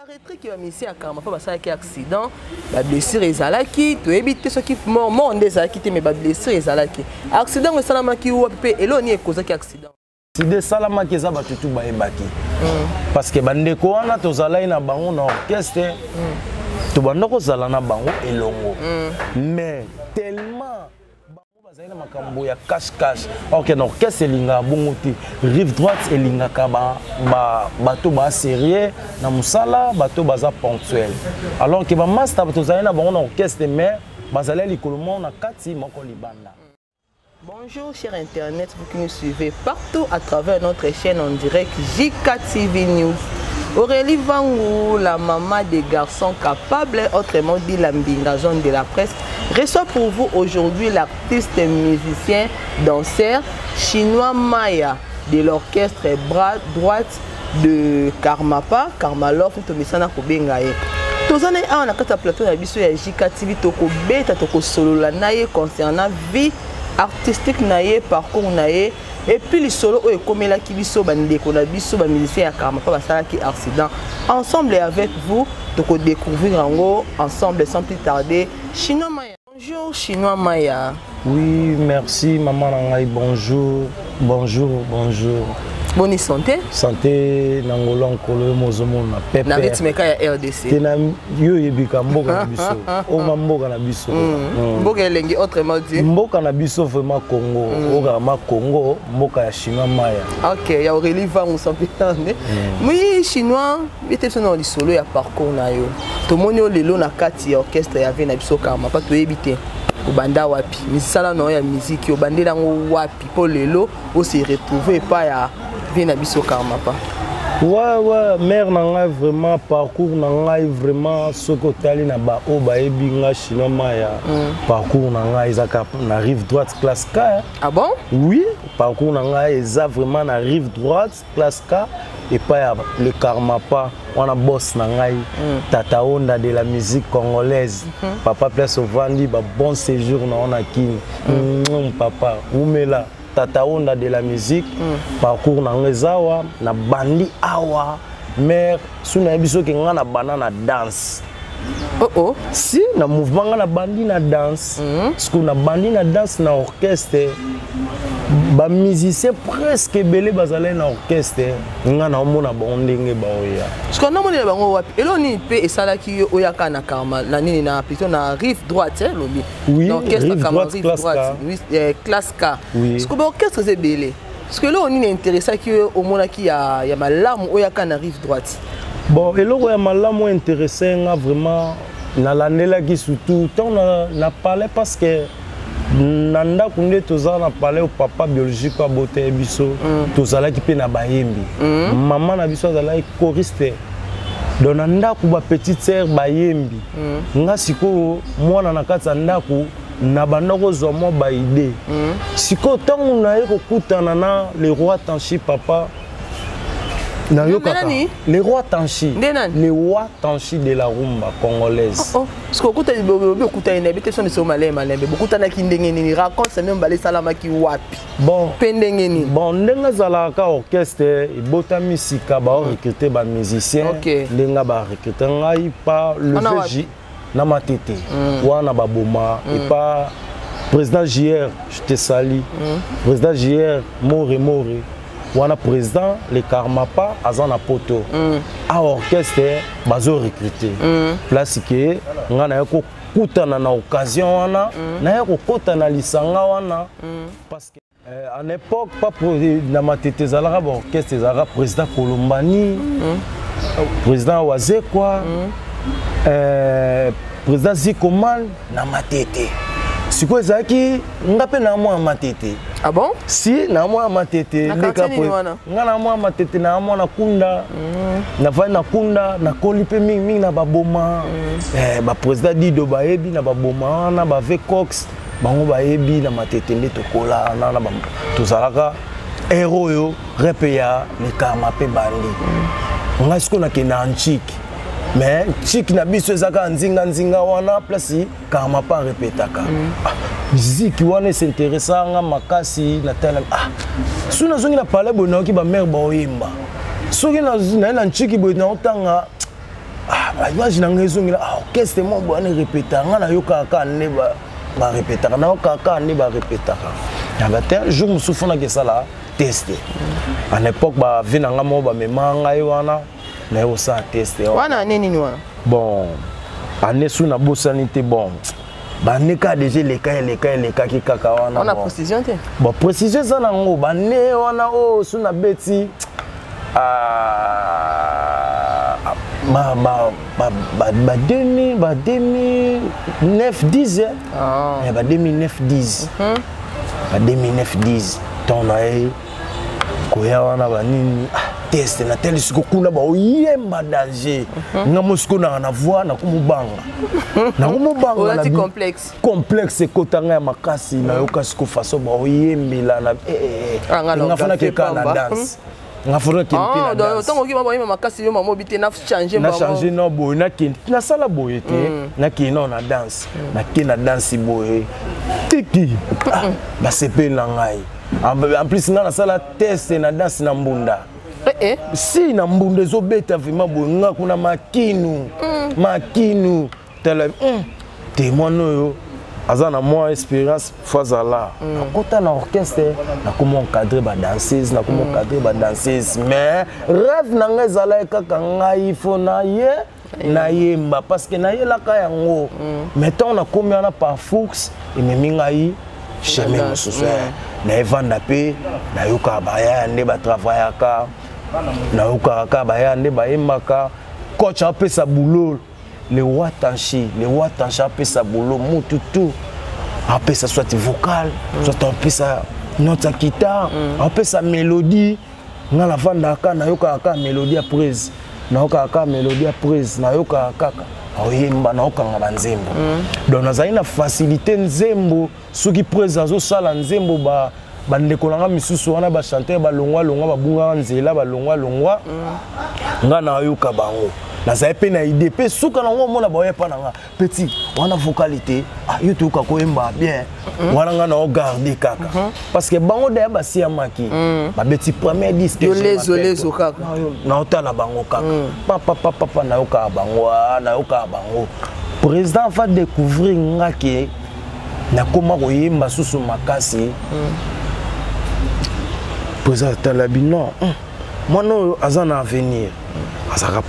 retrait qui va ici à Karma, pas ça qui accident, la blessure est zalaki, tu évites ce qui mort des zalaki, mais la blessure est zalaki. Accident est salamaki ou apé, et là on y est cause qui accident. C'est des salamaki ça va tout baébaki. Parce que bande ko wana to zalai na bango na orchestre, to bande ko zala na bango elongo. Mais tellement Zaina makambo ya cache-cache. Ok, donc qu'est-ce que linga bongote rive droite et linga kaba bateau ba sérieux na musala bateau baza ponctuel. Alors que ba master bateau zaina bon orchestre mais bazala likolomon na kati moko libanda. Bonjour chers internet, vous qui nous suivez partout à travers notre chaîne en direct JK TV News. Aurélie Vangou, la maman des garçons capables, autrement dit la mbinga jaune de la presse, reçoit pour vous aujourd'hui l'artiste musicien danseur chinois Maya de l'orchestre bras droite de Karmapa, Karmalov, Tomisana Kobengaye. Tozana a na kata plateau na biso ya JK TV toko beta toko solo la naye concernant vie artistique naye parcours naye. Et puis les solos et comme la qui biso bande qu'on a biso ba musicien à Karma pas ça qui accident ensemble et avec vous donc découvrir en gros ensemble sans plus tarder Chinois Maya. Bonjour Chinois Maya. Oui, merci maman Nangai, bonjour. Bonne santé. Santé nangolo nkolo mozomo na pepe. Na rythme ka ya RDC. Tena yo yebika mboka na biso. O mboka na biso. Mboka elengi autrement dit. Mboka na biso vraiment Congo. Ogama Congo, mboka ya Chinois Maya. OK, ya Aurélie Vangou sans pitande. Oui, Chinois, bité sono li solo ya parcours na yo. To monyo lelo na kati ya orchestre ya ve na biso Karma pas to yebité. Obanda wapi. Misala no ya musique obandela ngo wapi po lelo o se retrouver pas ya Vina biso Karma pas. Ouais, mère nanga vraiment parcours nanga vraiment sokotali na ba o ba ebinga Chinois Maya. Parcours nanga ezaka na rive droite classe K. Ah bon? Oui, parcours nanga eza vraiment na rive droite classe K et pas le Karma pas. On a boss nangai tata onda de la musique congolaise. Papa place au vandi ba bon séjour na on a kin. Papa umela tata onda de la musique parcours na ngezawa na bandi awa mère suna biso ke ngana banana danse. Oh si na mouvement na bandi na danse parce que na bandi na danse na orchestre ba musicien presque belé bazalé na orchestre ngana omona ba ndenge ba oya parce que na mona bango wapi eloni pe esala ki oyaka na Karma la nini na plutôt na rive droite lobi oui l'orchestre Karma rive droite oui classe K oui. Parce que l'orchestre c'est belé parce que là on est intéressé qui au mona ki ya malamu oyaka na rive droite. Bon eloko ya malamu intéressé nga vraiment na landela ki surtout tant na parler parce que nanda kunde tozala na parler au papa biologique wa bote biso tozala ki pe na bayembi maman na biso azala choriste donc nanda ku ba petite sœur bayembi nga siko mwana na kati ndaku na banda ko zomo ba idée siko tangu na ye kokutana na le roi Tanchi papa na yo kaka le roi Tanchi de la rumba congolaise. Parce que kuta bobe kuta ina bete son so malé malembe bokuta na kindenge ni raconte ça même balé salama ki wapi bon pendenge ni bon ndenga zala ka orchestre ibota misika ba recruter ba musicien ndenga ba recruter ngai pa le VJ na matete wana ba boma et pas président JR je te salue président JR more wana président le Karma pas azana poto a orchestre bazo recruter place que ngana yako kutana na occasion wana na yako kotana lisanga wana parce que en époque pas na matete zalaka ba orchestre zalaka président Kolombani président Wazekwa président Zikoman na matete siko ezaki ngape na mwa matete. Ah bon? Si na mwa matete ndeka po ngana mwa matete na mwa na kunda na vai na kunda na kolipe mingi na baboma ba président Dido baebi na baboma na ba Vecox bango baebi na matete nde tokola na ba tozalaka héros yo repeya le Karma pe bandi nga siko na kena antique mais chiki na biso ezaka nzinga wana place Karma pas répétaka musique wana s'intéressa nga makasi na tala suna zongi na parler bono ki ba mère ba oyemba soki na chiki bono otanga image na ngai ezongela orchestre mo bwana répéta nga na yoka ka ne ba répéta na yoka ka ne ba répéta ya bata jour musufu na kesala tester à l'époque ba vina nga mo ba mema ngai wana na yo sa tester wana nini wana bon année sous na bosanité bon ba ne ka déjà les cas qui kaka wana on a précision te bon précision ça nango ba ne wana sous na beti ba 2009 10 ba 2009 10 ba 2009 10 ton ay koya wana ba nini test na tel siko kuna ba oyemba danger nga mosiko na voix na kumubanga na complexe kotanga ya makasi na yoka siko façon ba oyembela na nga fana ke kana dance nga fona ke mpina dance donc oki ba oyemba makasi yo mamo bité na changer na changer no boy na kin na sala boy te na kino na danse na kina danse boy tiki ba sepel na ngai en plus nga na sala test na danse na mbunda si na mbunda zo beta vraiment boy nga kuna makinu tele témoin yo azana moi expérience fazala nakota na orchestre na comment encadrer ba danseuse na comment encadrer ba danseuse mais rêve na nga ezala kaka ngai fo na yemba parce que na yelaka yango mettons na combien na par Fuchs et memi ngai chemin mosusu na evanda pe na yoka baya nde ba travaillaka na yoka ka baya nde ba yembaka coach apesa boulot le watanchi apesa boulot mututu apesa soit vocal soit apesa note guitare apesa mélodie nga la vanda ka na yoka ka mélodie à prise na yoka ka mélodie à prise na yoka kaka oyemba na yoka nga banzembo donc nazali na facilité nzembo soki prise azo sala nzembo ba ndeko nanga misusu wana ba chanter ba longwa ba bunga nzela ba longwa nga na yoka bango na ça pe na idée pe suka na ngo mona ba yepa nanga petit wana vocalité yoto ka koyemba bien wana nga na garder kaka parce que bango da ba siamaki ba beti premier disque lezo kaka na otala bango kaka papa na yoka bango président va découvrir nga ke na koma koyemba susu makasi président talabino mono azana avenir azaka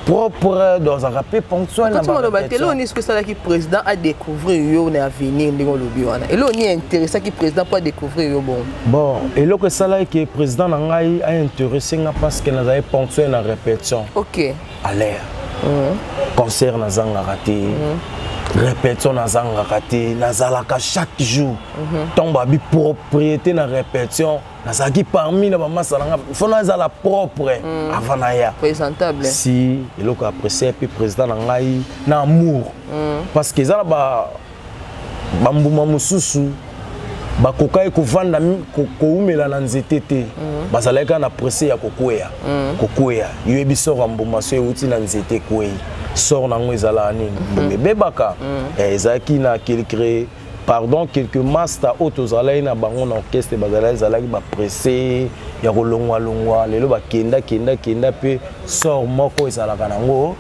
propre dans un rappel ponctuel quand tu m'as dit là on est ce que ça qui président a découvrir yo na avenir ndingo lobi wana et là on est intéressé qui président pas découvrir yo bon et là que ça là que président na ngai a intéressé nga parce que na za ponctuel na répétition OK à l'air concert na zanga raté répétition na zanga raté na zalaka chaque jour tomba bi propriété na répétition na zaki parmi na mama salanga faut na za la propre avant na ya présentable si et loko apprécié puis président na ngai na amour parce que za ba mbuma mususu ba kokai ko vanda ko umela na nzete te bazalaka na apprécié ya kokwea yebi sort mbuma so euti na nzete kwei sort na ngo ezala nini bebaka ezaki na quelques master autos alai na bango na orchestre bazala ezalaki ba pressé ya kolongwa lelo ba kenda pe sort moko ezalaka nango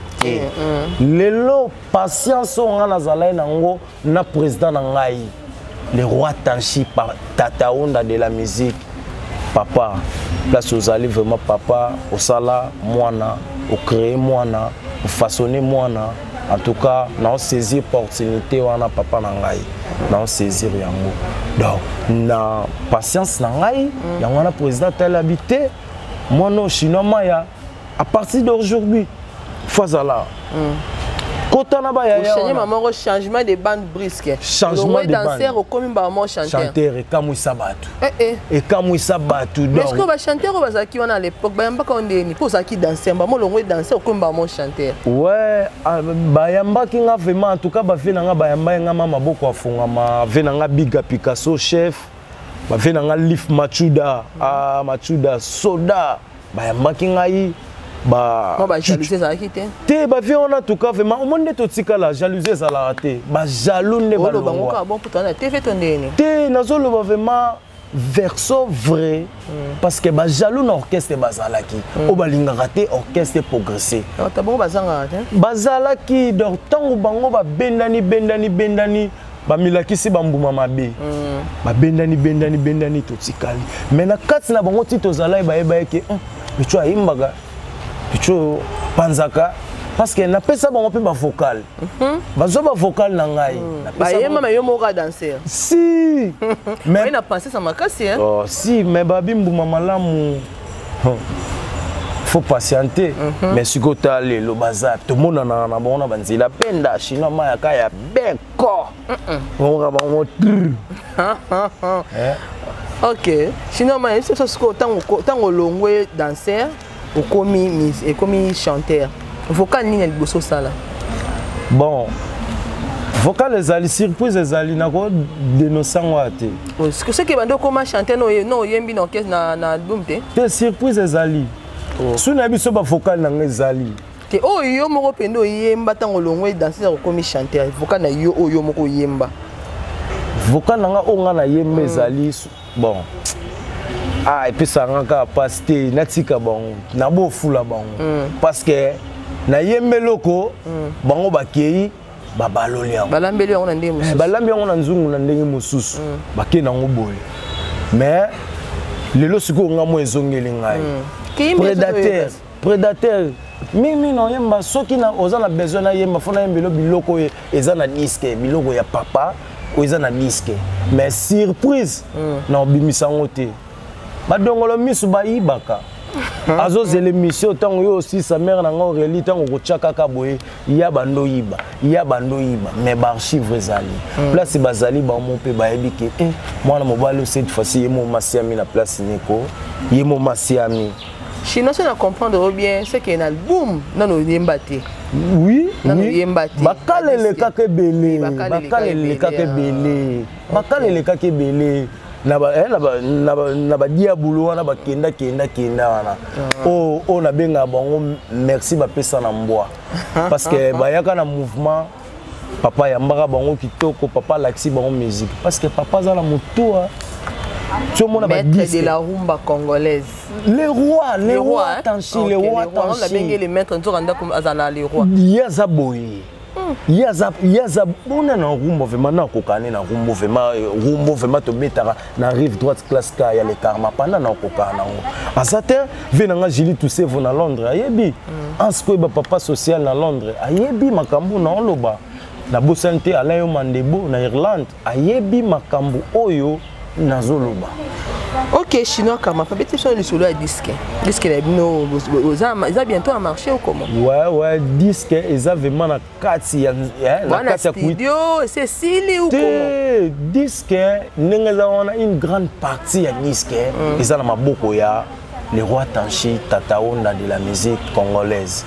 lelo patience nga na zalai nango na président na ngai le roi Tanchi par Tata Onda de la musique papa place aux allées vraiment papa au sala moana au créer moana au façonner moana en tout cas na saisir opportunité wana papa na ngai na saisir yango donc na patience na ngai yango na président tel habité mono chinois maya à partir d'aujourd'hui fazala kotana ba ya changement de bande brisque changement de danseur au comme ba mo chanteur et kamwisa batu et kamwisa batu donc est-ce que ba chanteur ba zaki wana à l'époque ba yamba ka ondeni pour zaki danseur ba mo longo danseur au comme ba mo chanteur ouais ba yamba ki nga vraiment en tout cas ba fe nga ba yamba nga mama boko afunga ma ve nga biga Picasso chef ba ve nga Lif Machuda Machuda soda ba yamba ki ngai ba jalousie ça qui te ba vie on a tout cas vraiment au monde to tika la jalousie ça la raté ba jaloux ne ba bon pour toi te fait ton nez te nazolo ba vraiment verso vrai parce que ba jaloux na orchestre bazalaki o balingaka te orchestre progressé bazalaki donc tango bango ba bendani bamilakisi bambuma mabe bendani totikali mais na kati na bango ti tozala bayeba ke picho ayimbaka picho panzaka parce que napesa bango mpe bavocal bazwa bavocal na ngai bayema yo moko danser si mais na pensé ça makasi hein oh si mais babimbuma malamu faut patienter mais sikota lelo baza tomona na bango na banzila penda chinois mayaka ya beko on va ok chinois mayaka c'est ce que tango longwe danser okomi chanteur vocal nini liboso sala bon vocal ezali surprise ezali nako denosango ate ce que bando koma chanter no yembi na orchestre na album te surprise ezali suna biso ba vocal na ngezali te yo moko pendo yemba tango longwe danser okomi chanteur vocal na yo moko yemba vocal na nga na yemba ezali bon et puis ça nga passe natika bango na bo fula bango parce que na yembe loko bango bakei babaloli yango balambeli yango na ndenge mosusu balambi yango na nzungu na ndenge mosusu bakei nango boye mais lelo siko nga mo ezongeli ngai prédateur mimi na yemba soki na oza na besoin na yemba fona yembelo biloko eza na disque biloko ya papa o eza na disque mais surprise na obimisa ngo te badongolo misu bayibaka azozela émission tango yo aussi sa mère na ngo reli tango kochaka ka boye ya bando yiba mais ba archive ezali place bazali ba mo pe ba yebike mwana mobali cette fois-ci yemo masiami na place neko yemo masiami chinois na comprendre bien c'est qu'un album nano yembate oui nano yembate bakalele kakebele na ba diabolo wana ba kenda wana o na benga bango merci ba pesa na mbwa parce que bayaka na mouvement papa yambaka bango kitoko papa laxi bango musique parce que papa za la mutua tu mona ba maître de la rumba congolaise les rois tanchi les rois on la benga les maîtres nzoranda comme azana les rois yaza boye yaza bona na rumba vraiment na kokane na rumba vraiment to betara na rive droite classe ka ya le karma pendant na kokana ngo asate venanga Julie Toussevo na Londres ayebi ansko ba papa social na Londres ayebi makambu na oloba na bosante alayo mandebo na Irlande ayebi makambu oyo nazoloba. Ok, chinois kama pas bête sur le solo à disque là no ça bientôt à marcher ou comment? Ouais disque ils vraiment na kati ya na studio c'est Sili ou comment? Disque nenga on a une grande partie ya disque ils ont maboko ya les rois Tanchi Tata Onda de la musique congolaise.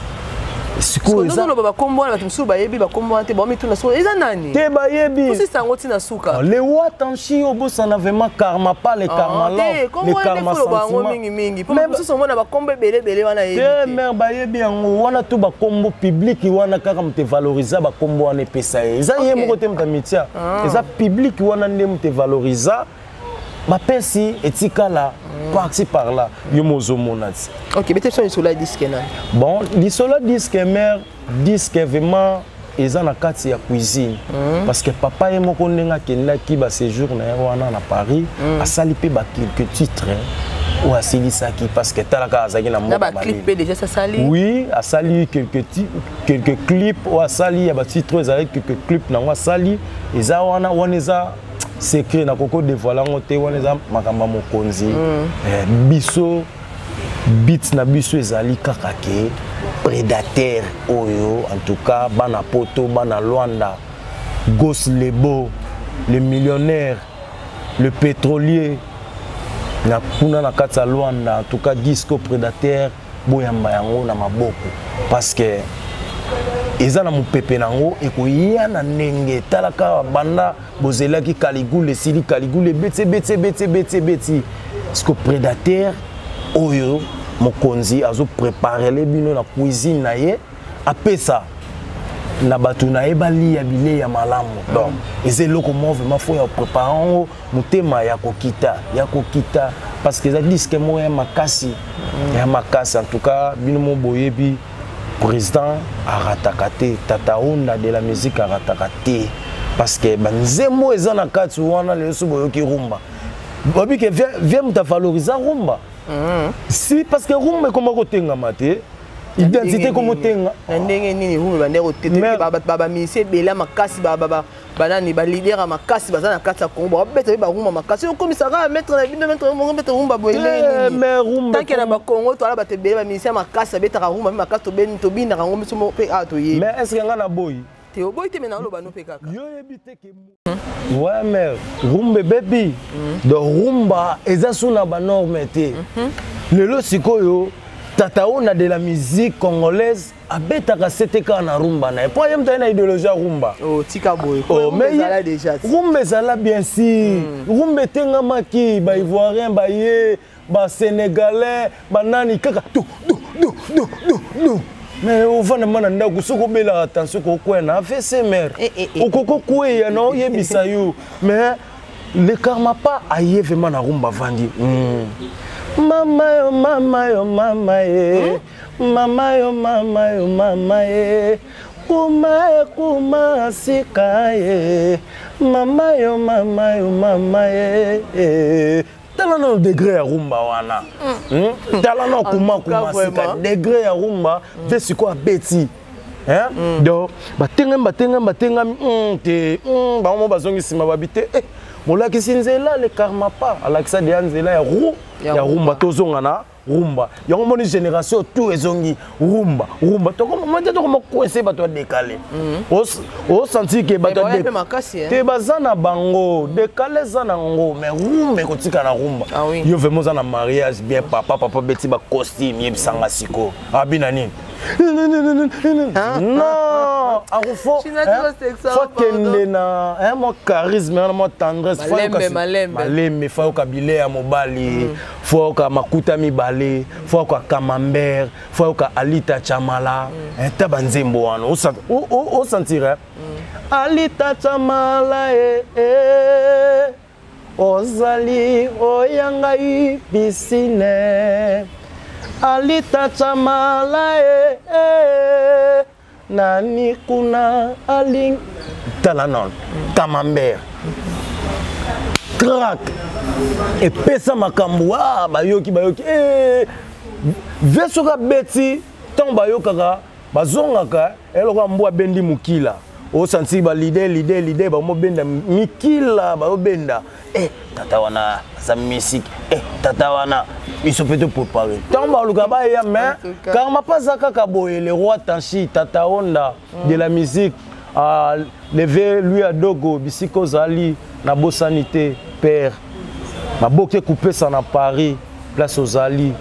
Siko eza no baba kombo na batumsu bayebi bakombo ante ba mituna so eza nani te bayebi kusi sango tina suka le wa tanchi obosa na vraiment karma pas le karma là le karma sentiment mingi pour kusi somo na bakombo belé wana yebi te mer bayebi yango wana to bakombo public wana kaka mte valoriser bakombo wana pesa eza ye moko te mta mitia eza public wana nde mte valoriser ma pesi etikala par-ci par-là yomozo monati. Ok, mais tu es sur le disque là. Bon, le disque mère disque vraiment ils ont la carte ya cuisine parce que papa et mon connaît qui ba séjour na Paris a sali pe ba quelques titres ou a sali ça qui parce que talaka azaki na mo ba clip déjà ça sali. Oui, a sali quelques clips ou a sali ya ba titres avec quelques clips na wa sali eza wana eza secret na koko dévoiler ngote wana eza makamba mokonzi biso beats na biso ezali kaka ke prédateur oyo en tout cas bana poto bana Luanda Gos Lebo le millionnaire le pétrolier na kuna na kata Luanda en tout cas disco prédateur boyamba yango na maboko parce que eza na mupepe nango ekoya na ndenge talaka banda bozelaki Caligule sili Caligule beti siko prédateur oyo mokonzi azo préparer les bino na cuisine na ye apesa na batu na ebali ya bile ya malamu. Donc eze loko mo vraiment faut ya préparer mutema ya kokita parce que ça disque mo ya makasi en tout cas bino mo boyebi président aratakate tata onda de la musique aratakate parce que banzemo eza na kati wana le so boyoki rumba bobi que vient muta valoriser rumba si parce que rumba comment kotenga mate identité comme tenga ndenge nini rumba bandeko tete baba ministre bela makasi baba banani ba leader makasi bazana kata kombo beta ba rumba makasi o komisara mettre na bino mettre rumba boyele mais rumba tant que na ba Congo to ala ba te bela ba ministre makasi beta rumba makasi to ben to binda ngombe so pe ato ye mais est-ce que ngana boy te boy te mena lo ba no pe kaka yo ebite ke ouais mais rumba baby de rumba eza suna ba norme te lelo sikoyo tata ona de la musique congolaise abetaka seteka na rumba na po yem tana idéologie rumba tika boy mais ezala déjà rumba ezala bien sûr rumba tenga maki ba ivoirien ba ye ba sénégalais ba nani kaka do mais au fond mana ndako soko bela attention ko kwena afese mer okoko kweya no yebisa yo mais le karma pas aye vraiment na rumba vandi mama yo mama yo mama ye mama yo mama yo mama ye kuma sika ye mama yo mama ye tala no degré ya rumba wana tala no kuma sika degré ya rumba ve siko abeti donc batenga te ba mo bazongi sima babite molaki sinzela le karma pas alakisa de anzela ya rumba tozonga na rumba yango moni génération tout ezongi rumba to comme coincé bato décalé o senti que bato te bazana bango décalé zana ngo mais rumba kotika na rumba yo vraiment za na mariage bien papa beti ba costume yebisanga siko abina nini non faut kende na mon charisme mon tendresse malembe faut kabile ya mobali faut ka makuta mibale faut ka camembert faut ka alita chamala tabanzembo wana o sentir alita chamala ozali oyangai piscine alita chamala nani kuna aling talanon camembert crack et pesa makambo bayoki vesoka beti tant bayokaka bazongaka eloko mbwa bendi mukila o sensi ba leader ba mo benda mikila ba benda tata wana sa musique tata wana biso peut te préparer tant ba luka ba ya mais car ma pas kaka boye le roi Tanchi tata onda de la musique a levé lui à Dogo bisiko zali na bosanité père ma boke coupé ça na Paris place aux Ali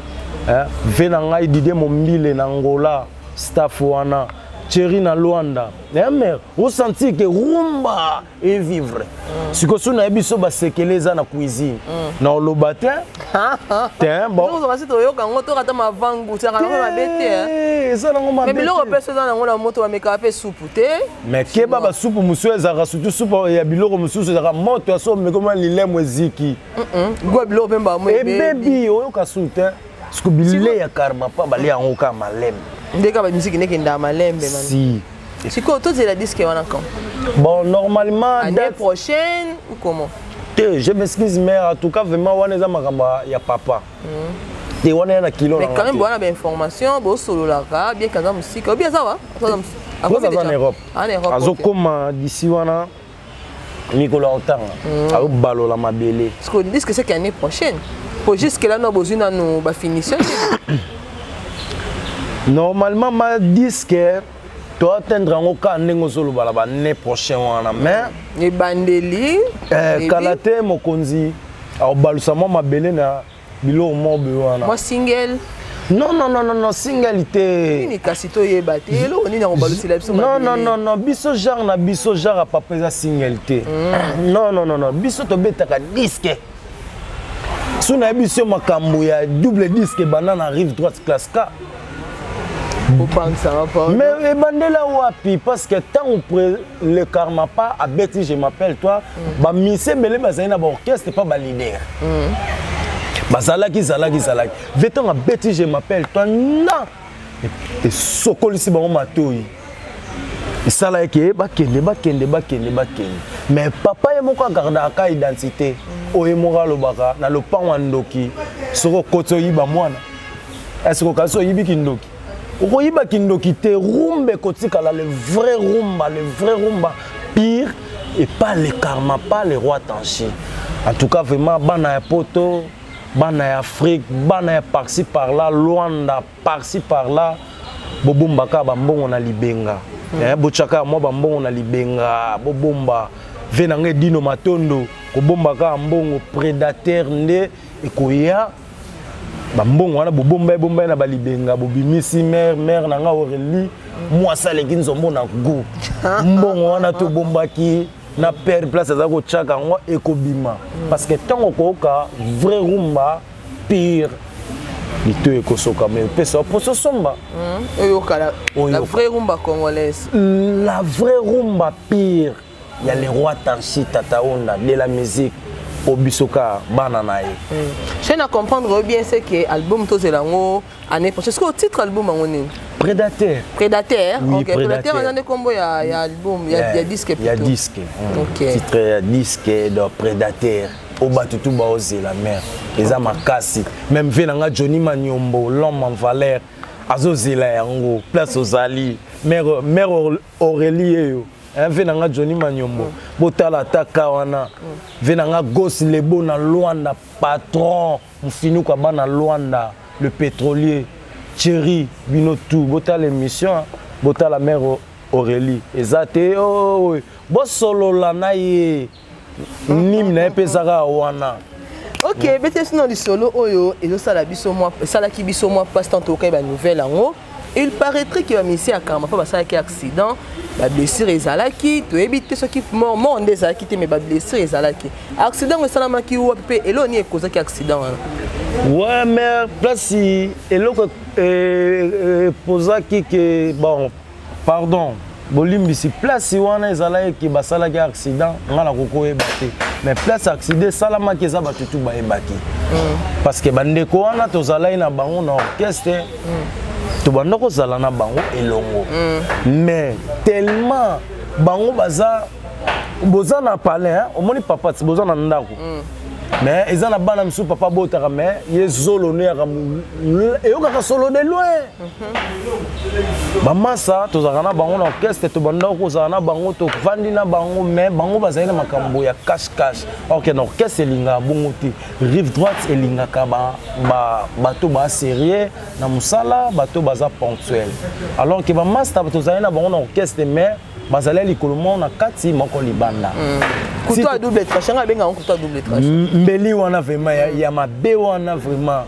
venanga idide mombile na Angola staff wana Thierry na Luanda mais on sentit que rumba et vivre ce que sona biso ba sekeleza na cuisine na lobatin bon on va se toyoka ngoto kata mavangu tsaka na bete ça na ngoma mais biloko pesa na ngona moto wa meka pe soupe te mais keba ba soupe musu ezaka surtout soupe ya biloko musu ezaka moto aso me comme lilemo eziki go biloko pemba mo baby oyoka soupe ce que bilé ya karma pa bali yango ka malem ndeka ba musique nekenda malembe man si siko to c'est la disque wana quand bon normalement l'année prochaine ou comment je m'excuse mais en tout cas vraiment wana za makamba ya papa te wana na kilo mais quand même bona ba information bo solo la ka bien kaza musique ou bien ça va en Europe azokoma d'ici wana Nicolas Otanga au balo la mabele parce que disque c'est l'année prochaine pour jusque là nous besoin nous ba finition normalement ma disque tu atteindre en cas ndenge solo bala ba l'année prochaine wana mais les bandeli kalate mokonzi au balusa mo mabele na bilo mo be wana moi single non singalité ni kasito yebate lo ni na balusi la biso non biso genre a papa za singalité non biso to betaka disque suna biso makambo ya double disque banana arrive droite classe K Mais bandela wapi parce que tant le karma pas à Betty je m'appelle toi ba mise belé bazana ba orchestre pas ba leader bazalaki veton à Betty je m'appelle toi non et sokolisi ba matoi isala ke bakende mais papa ye moko garda ka identité oye moralo baka na lopango ndoki soko koto yiba mwana est-ce que kaso yibi kindoki okoyiba kindoki te rumbe kotikala le vrai rumba pire et pas le karma pas le roi Tanchi en tout cas vraiment bana ya poto bana ya Afrique bana ya par-ci par-là Luanda par-ci par-là bobombaka bambongo na libenga bochaka mo bambongo na libenga bobomba venange dino matondo kobombaka mbongo prédateur nde ekoya bambongo wana bomba na balibenga bobimisi mère na nga Aurélie moi saleki nzombo na go mbongo wana to bombaki na père place za ko chaka ngo ekobima parce que tango koka vrai rumba pire Lito ekosoka mais pesa poso somba la vraie rumba congolaise la vraie rumba pire il y a les rois Tanchi Tata Onda de la musique Obisoka bananae. Je ne comprendre bien c'est que album Tozelango année prochaine. Est-ce que le titre album est Prédateur. Prédateur. Oui, ok. Prédateur. On a des combos. Il y a album, il y a disque. Il y a disque. Ok. Titre disque de Prédateur. Oba tutu ba oser la mer. Eza makasi. Même venanga Johnny Manyombo, l'homme en valeur. Azozela yango. Place aux Ali. Mère Aurélie. Venanga Johnny Manyombo botala taka wana venanga gosse lebo na Luanda patron mfinu kwa bana Luanda le pétrolier Thierry Binotou botala émission botala mère Aurélie ezate oh bo solo la naye nim na epesaka wana. Ok, bete sinon du solo oyo ezo sala biso moi sala ki biso moi passe tant to ba nouvelle ango. Il paraîtrait qu'il va misser à Karma, pas ça qui accident, la blessure est zalaki, tu évites ce qui mort des acquittés mais la blessure est zalaki. Accident c'est la qui ou et l'on est cause qui accident. Ouais mais place et l'autre posa qui que bon pardon bolimbi si place wana zalaki qui basala qui accident ngala koko ebate mais place accident salama qui za batutu ba ebaki. Parce que bandeko wana to zalai na bango na orchestre to bandoko zala na bango elongo mais tellement bango baza boza na palais omoni papa boza na ndako mais eza na bana msu papa botaka mais ye zolo ne ya eyoka solo de loin bamasa to zala na bango na orchestre to bandoko zala na bango to vandi na bango mais bango bazali na makambo ya cash ok na orchestre elinga bongo te rive droite elinga ka bato ba sérieux na musala bato baza ponctuel alors que bamasa to zala na bango na orchestre mais bazali likolomo na kati moko libanda couteau à double tranchant benga on couteau à double tranchant mbeli wana vraiment ya mabe wana vraiment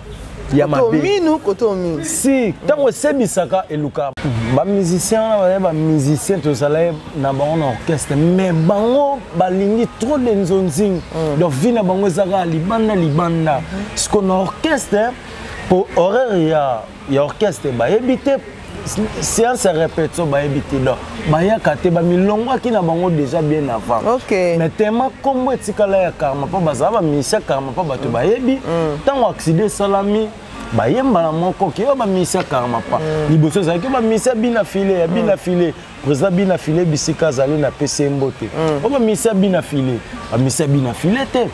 ya mabe couteau minu si tango sebisaka eluka ba musicien to sala na bango na orchestre mais bango balingi trop de nzonzing donc vina bango zaka libanda ce qu'on orchestre pour horaire ya orchestre ba ebité séance répétition ba ebité donc ba ya kate ba milongwa ki na bango déjà bien avant ok mais tellement comme etikala ya Karma pa baza ba misia Karma pa bato ba yebi tango accident salami ba yemba na moko ki ba misia Karma pa liboso za ki ba misia bina filé président bina filé bisika zali na PC mbote ba misia bina filé te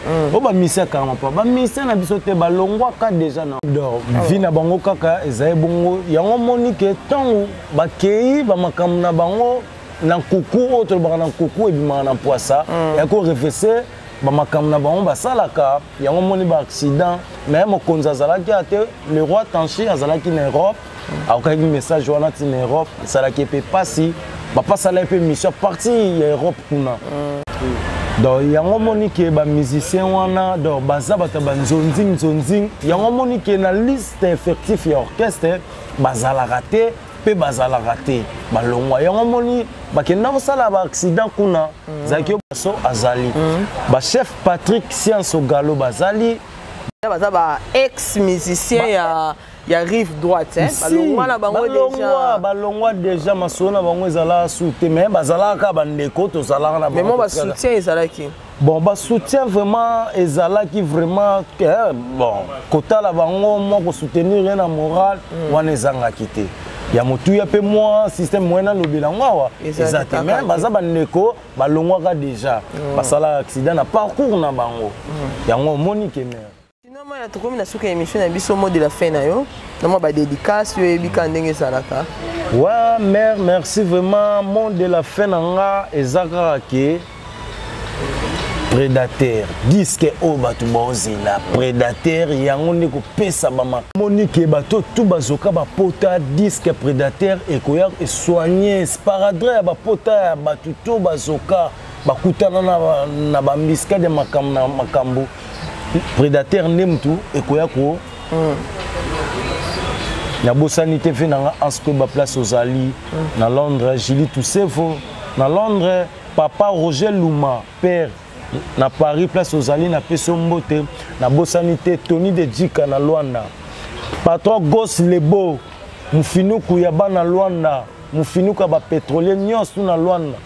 ba misia Karma pa ba misia na biso te ba longwa ka déjà na do vina bango kaka ezai bongo yango monike tango ba kei ba makam na bango na kuku autre ba na kuku e bima na poisa ya ko refese ba makam na bango basalaka yango moni ba accident mais mokonzi azalaki ate le roi Tanchi azalaki na Europe akokaki message wana ti na Europe esalaki epe pasi bapasala epe mission parti ya Europe kuna donc yango moni ke ba musicien wana donc baza bato banzonzing yango moni ke na liste effectif ya orchestre bazalaka te pe bazalaka te balongwa yango moni bakenda kosala ba accident kuna zaki baso azali ba chef Patrick Science Ogalo bazali baza ba ex musicien il y a rive droite hein balongwa na bango déjà balongwa déjà masona bango ezala souté mais bazala ka bandeko to zala na mais moi ba soutien ezala ki bon ba soutien vraiment ezala ki vraiment bon kotala bango moi ko soutenir na moral wana ezanga kité ya motu ya pe moi système moyen lobela ngwa exactement baza bandeko balongwa ka déjà basala accident na parcours na bango yango monique mère sinon moi to comme na suka émission na biso mot de la fin na yo na moi ba dédicace yo ebika ndenge salaka ouais mère merci vraiment mot de la fin nga ezaka ke prédateur disque o batu bozela prédateur yango ndeko pesa bama monique bato tout bazoka ba pota disque prédateur ekoya e soigner sparadre ya ba pota ya batu tout bazoka bakutana na ba miska de makambo prédateur nemtu ekoya ko na bosanité fe nanga ansko ba place aux Ali na Londres Julie Toussefo na Londres papa Roger Luma père na Paris place aux Ali na peso mbote na bosanité Tony de Djika na Luanda patron Gos Lebo mufinuku ya bana Luanda mufinuka ba pétrolier nyonso na Luanda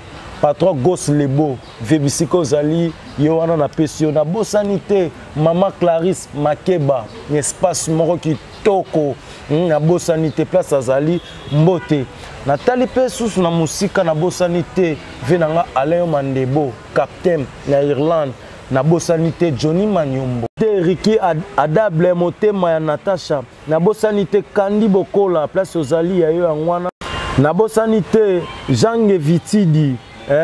patron Gos Lebo vebisiko zali yo wana na peso na bosanité maman Clarisse Makeba espace moko kitoko na bosanité place azali mbote Nathalie Pesus na musika na bosanité venanga Alain Mandebo captain na Irlande na bosanité Johnny Manyombo Ricky Adable motema ya Natasha na bosanité Kandi Bokola place ozali ya yo ngwana na bosanité Jean Vitidi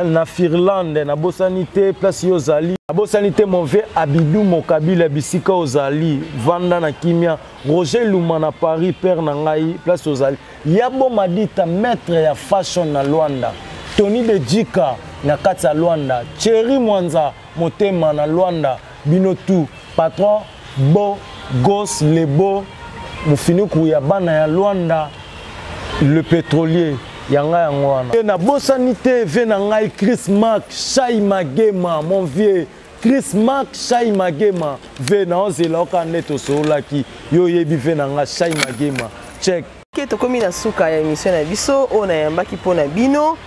na Finlande na bosanité place yozali na bosanité Move Abidou Mokabila bisika ozali Vanda na Kimia Roger Luma na Paris père na ngai place ozali Yabo Madita maître ya fashion na Luanda Tony de Djika na kati ya Luanda Thierry Mwanza motema na Luanda Binotu patron Bo Gos Lebo mufinuku ya bana ya Luanda le pétrolier yanga yangwana na bosanité vena ngai Chris Mark Shai Magema mon vieux Chris Mark Shai Magema vena ozela okaneto solaki yo yebi vena nga Shai Magema check ke to komi na suka ya émission na biso ona yambaki pona bino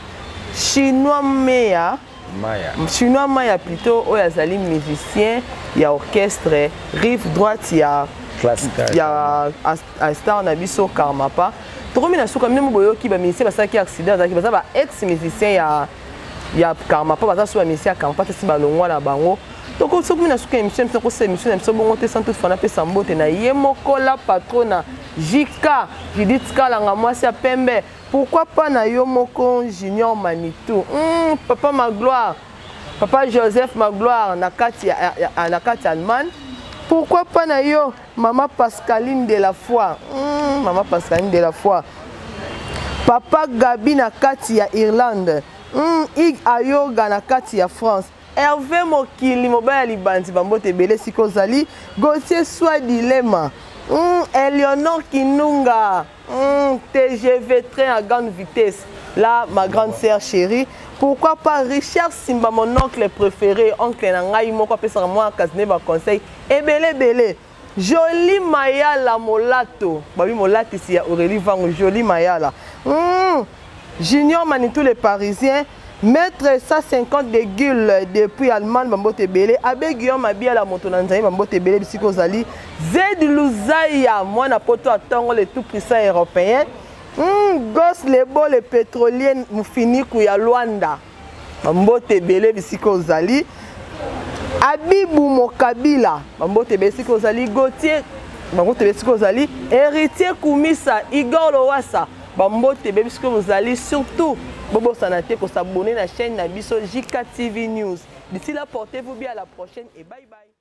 Chinois Maya plutôt oyo azali musicien ya orchestre rive droite ya classique ya star na biso Karmapa tokomi na suka mnemo boyoki ba musicien basaki accident azaki baza ba ex musicien ya Karmapa baza so ba musicien ya Karmapa tesi balongwa na bango toko sokomi na suka émission toko se émission na biso bongo te sans toute fana pe sambote na yemoko la patrona Jika Judith Kalanga mwasi ya pembe pourquoi pas na yomoko Junior Manitou papa Magloire papa Joseph Magloire na kati Allemagne pourquoi pas na yo maman Pascaline de la Foi maman Pascaline de la Foi papa Gabi na kati ya Irlande Ig Ayoga na kati ya France Hervé Mokili mobile libanzi bambote belé sikozali Gauthier Swadilema Eleonore Kinunga TGV train à grande vitesse là ma grande sœur chérie pourquoi pas Richard Simba mon oncle préféré oncle nangai moko pesa moi kasne ba conseil ebele Jolie Mayala Molato babi Molati si ya Aurélie Vango Jolie Mayala Junior Manitou les Parisiens Maître 150 de gueules depuis Allemagne bambote belé abe Guillaume abia la moto nanzai bambote belé bisiko zali Zed Luzaya moi na poto atongo le tout puissant européen Gos Lebo le pétrolier mufiniku ya Luanda bambote belé bisiko zali Abibou Mokabila bambote besiko zali Gauthier bambote besiko zali Héritier Koumisa Igor Lowassa bambote besiko zali surtout Bobo Sanate pour s'abonner à la chaîne Nabiso JK TV News. D'ici là, portez-vous bien à la prochaine et bye bye.